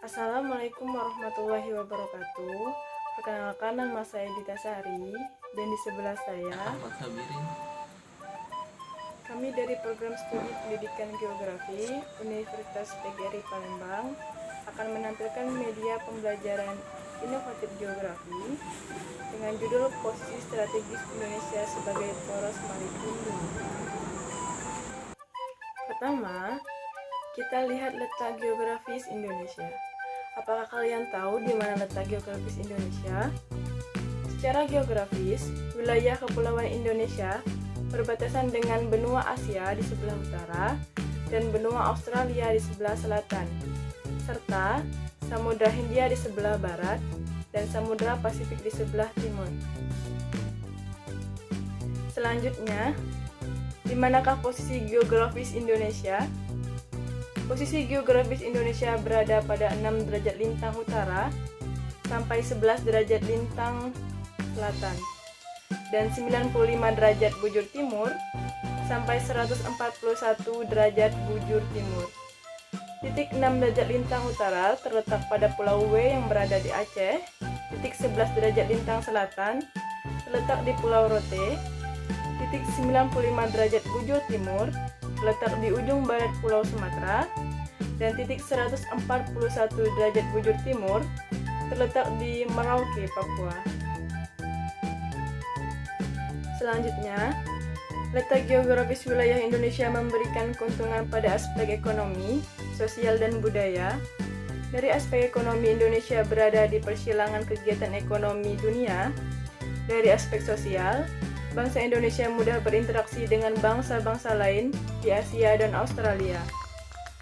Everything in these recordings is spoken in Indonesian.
Assalamualaikum warahmatullahi wabarakatuh. Perkenalkan, nama saya Dita Sari dan di sebelah saya Ahmad Sabirin. Kami dari program studi pendidikan geografi Universitas PGRI Palembang akan menampilkan media pembelajaran inovatif geografi dengan judul Posisi Strategis Indonesia sebagai Poros Maritim Dunia. Pertama, kita lihat letak geografis Indonesia. Apakah kalian tahu di mana letak geografis Indonesia? Secara geografis, wilayah kepulauan Indonesia berbatasan dengan benua Asia di sebelah utara dan benua Australia di sebelah selatan, serta Samudra Hindia di sebelah barat dan Samudra Pasifik di sebelah timur. Selanjutnya, di manakah posisi geografis Indonesia? Posisi geografis Indonesia berada pada 6 derajat lintang utara sampai 11 derajat lintang selatan dan 95 derajat bujur timur sampai 141 derajat bujur timur. Titik 6 derajat lintang utara terletak pada Pulau W yang berada di Aceh. Titik 11 derajat lintang selatan terletak di Pulau Rote. Titik 95 derajat bujur timur terletak di ujung barat Pulau Sumatera, dan titik 141 derajat bujur timur terletak di Merauke, Papua. Selanjutnya, letak geografis wilayah Indonesia memberikan keuntungan pada aspek ekonomi, sosial, dan budaya. Dari aspek ekonomi, Indonesia berada di persilangan kegiatan ekonomi dunia. Dari aspek sosial, bangsa Indonesia mudah berinteraksi dengan bangsa-bangsa lain di Asia dan Australia.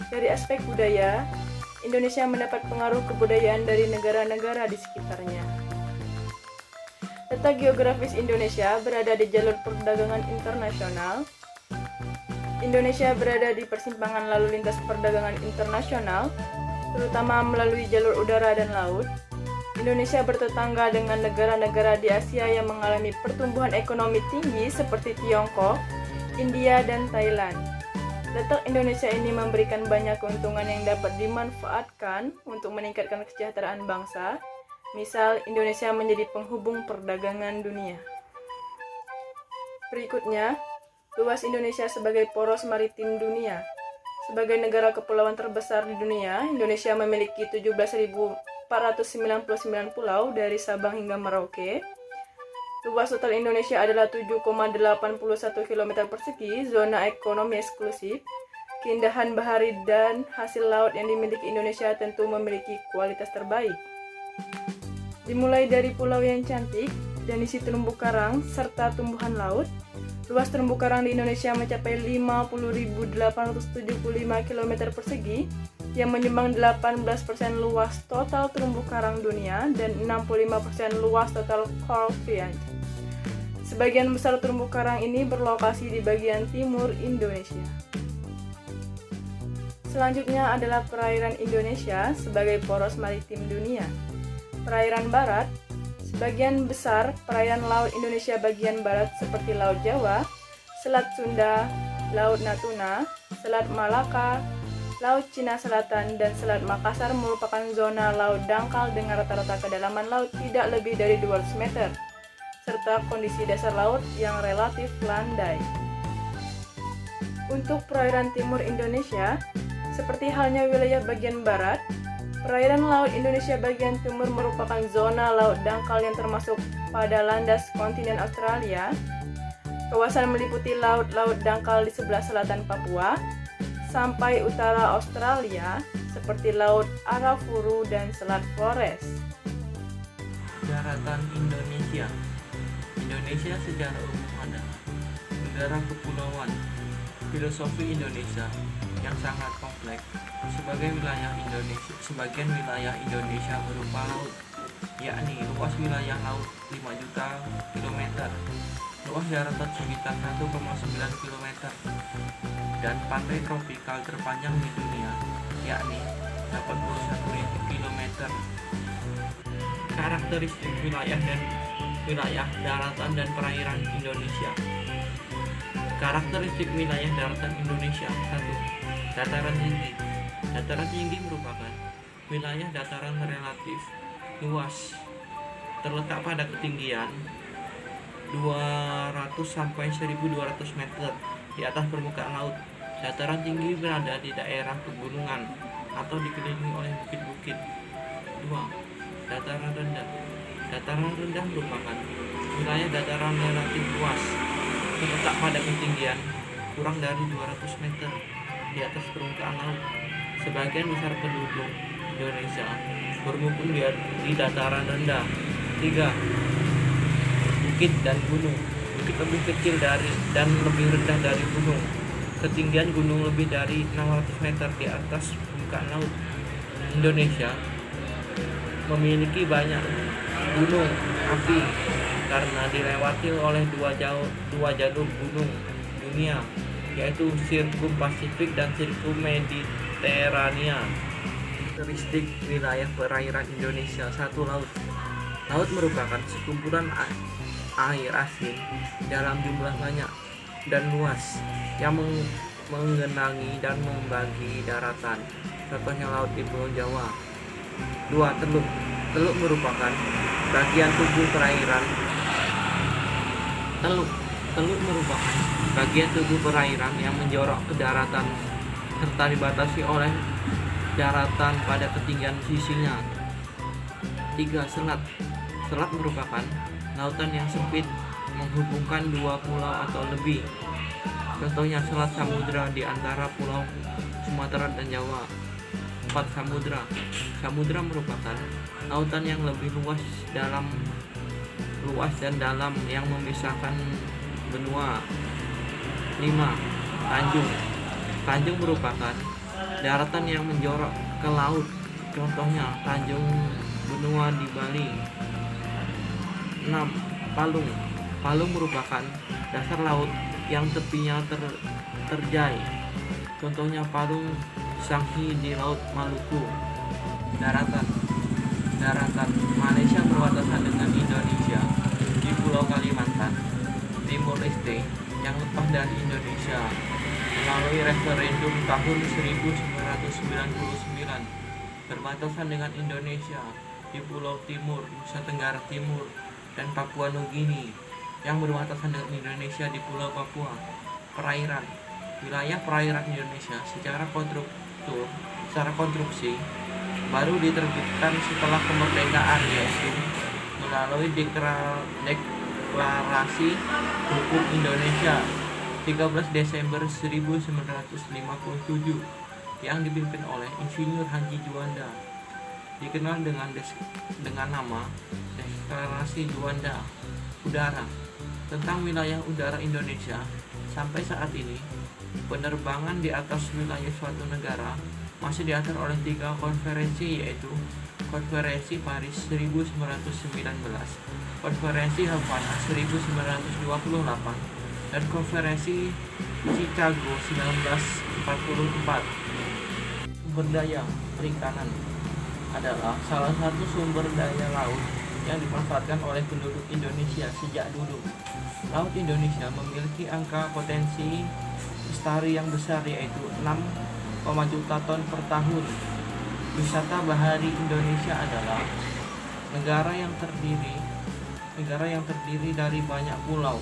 Dari aspek budaya, Indonesia mendapat pengaruh kebudayaan dari negara-negara di sekitarnya. Letak geografis Indonesia berada di jalur perdagangan internasional. Indonesia berada di persimpangan lalu lintas perdagangan internasional, terutama melalui jalur udara dan laut. Indonesia bertetangga dengan negara-negara di Asia yang mengalami pertumbuhan ekonomi tinggi seperti Tiongkok, India, dan Thailand. Letak Indonesia ini memberikan banyak keuntungan yang dapat dimanfaatkan untuk meningkatkan kesejahteraan bangsa. Misal, Indonesia menjadi penghubung perdagangan dunia. Berikutnya, luas Indonesia sebagai poros maritim dunia. Sebagai negara kepulauan terbesar di dunia, Indonesia memiliki 17.499 pulau dari Sabang hingga Merauke. Luas total Indonesia adalah 7,81 km persegi, zona ekonomi eksklusif. Keindahan bahari dan hasil laut yang dimiliki Indonesia tentu memiliki kualitas terbaik. Dimulai dari pulau yang cantik dan isi terumbu karang serta tumbuhan laut, luas terumbu karang di Indonesia mencapai 50.875 km persegi yang menyumbang 18% luas total terumbu karang dunia dan 65% luas total coral field. Sebagian besar terumbu karang ini berlokasi di bagian timur Indonesia. Selanjutnya adalah perairan Indonesia sebagai poros maritim dunia. Perairan barat, sebagian besar perairan laut Indonesia bagian barat seperti Laut Jawa, Selat Sunda, Laut Natuna, Selat Malaka, Laut Cina Selatan, dan Selat Makassar merupakan zona laut dangkal dengan rata-rata kedalaman laut tidak lebih dari 200 meter, serta kondisi dasar laut yang relatif landai. Untuk perairan timur Indonesia, seperti halnya wilayah bagian barat, perairan laut Indonesia bagian timur merupakan zona laut dangkal yang termasuk pada landas kontinen Australia. Kawasan meliputi laut-laut dangkal di sebelah selatan Papua, sampai utara Australia, seperti Laut Arafuru dan Selat Flores. Daratan Indonesia. Indonesia secara umum adalah negara kepulauan. Filosofi Indonesia yang sangat kompleks. Sebagian wilayah Indonesia berupa laut, yakni luas wilayah laut 5 juta km, luas daratan sekitar 1,9 km, dan pantai tropikal terpanjang di dunia, yakni 81.000 km. Karakteristik wilayah daratan dan perairan Indonesia. Karakteristik wilayah daratan Indonesia. 1. Dataran tinggi. Dataran tinggi merupakan Wilayah dataran relatif luas, terletak pada ketinggian 200 sampai 1200 meter di atas permukaan laut. Dataran tinggi berada di daerah pegunungan atau dikelilingi oleh bukit-bukit. 2. Dataran rendah. Dataran rendah merupakan wilayah dataran relatif luas, terletak pada ketinggian kurang dari 200 meter di atas permukaan laut. Sebagian besar penduduk Indonesia bermukim di dataran rendah. 3. Bukit dan gunung. Bukit lebih kecil dan lebih rendah dari gunung. Ketinggian gunung lebih dari 600 meter di atas permukaan laut. Indonesia memiliki banyak gunung api karena dilewati oleh dua jalur gunung dunia, yaitu Sirkum Pasifik dan Sirkum Mediterania. Karakteristik wilayah perairan Indonesia. 1. Laut. Laut merupakan sekumpulan air asin dalam jumlah banyak dan luas yang menggenangi dan membagi daratan. Contohnya laut di Pulau Jawa. 2. Teluk. Teluk merupakan bagian tubuh perairan. Teluk merupakan bagian tubuh perairan yang menjorok ke daratan serta dibatasi oleh daratan pada ketinggian sisinya. 3. Selat. Selat merupakan lautan yang sempit menghubungkan dua pulau atau lebih. Contohnya Selat Samudra di antara Pulau Sumatera dan Jawa. 4. Samudra. Samudra merupakan lautan yang lebih luas dan dalam yang memisahkan benua. 5. Tanjung. Tanjung merupakan daratan yang menjorok ke laut. Contohnya Tanjung Benua di Bali. 6. Palung. Palung merupakan dasar laut yang tepinya terjai. Contohnya Palung Sanghi di Laut Maluku. Daratan. Malaysia berbatasan dengan Indonesia di Pulau Kalimantan, Timur Leste yang lepas dari Indonesia melalui referendum tahun 1999. Berbatasan dengan Indonesia di Pulau Timur, Nusa Tenggara Timur, dan Papua Nugini yang berbatasan dengan Indonesia di Pulau Papua. Perairan. Wilayah perairan Indonesia secara konstruksi baru diterbitkan setelah kemerdekaan, yaitu melalui Deklarasi Hukum Indonesia 13 Desember 1957 yang dipimpin oleh Insinyur Haji Juanda, dikenal dengan nama Deklarasi Juanda. Udara. Tentang wilayah udara Indonesia. Sampai saat ini, penerbangan di atas wilayah suatu negara masih diatur oleh 3 konferensi, yaitu Konferensi Paris 1919, Konferensi Havana 1928, dan Konferensi Chicago 1944. Sumber daya perikanan adalah salah satu sumber daya laut yang dimanfaatkan oleh penduduk Indonesia sejak dulu. Laut Indonesia memiliki angka potensi lestari yang besar, yaitu 6 juta ton per tahun. Wisata bahari Indonesia adalah negara yang terdiri dari banyak pulau.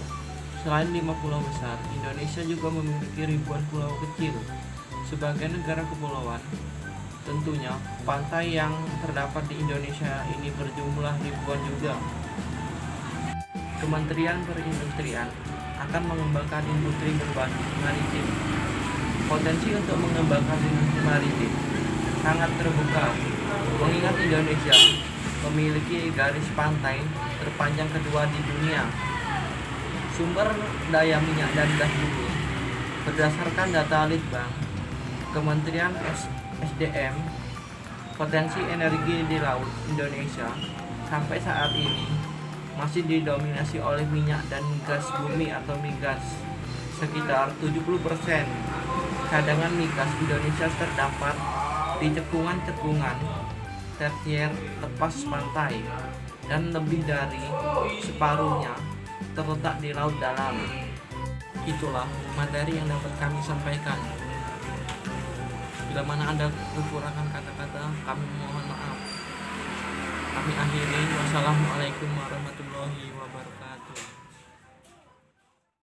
Selain 5 pulau besar, Indonesia juga memiliki ribuan pulau kecil. Sebagai negara kepulauan, tentunya pantai yang terdapat di Indonesia ini berjumlah ribuan juga. Kementerian Perindustrian akan mengembangkan industri berbasis maritim. Potensi untuk mengembangkan industri maritim sangat terbuka, mengingat Indonesia memiliki garis pantai terpanjang kedua di dunia. Sumber daya minyak dan gas bumi. Berdasarkan data Litbang, Kementerian SDM, potensi energi di laut Indonesia sampai saat ini masih didominasi oleh minyak dan gas bumi atau migas. Sekitar 70% cadangan migas Indonesia terdapat di cekungan-cekungan tersier tepas pantai, dan lebih dari separuhnya terletak di laut dalam. Itulah materi yang dapat kami sampaikan. Bila mana ada kekurangan kata-kata, kami mohon maaf. Kami akhiri. Wassalamualaikum warahmatullahi wabarakatuh.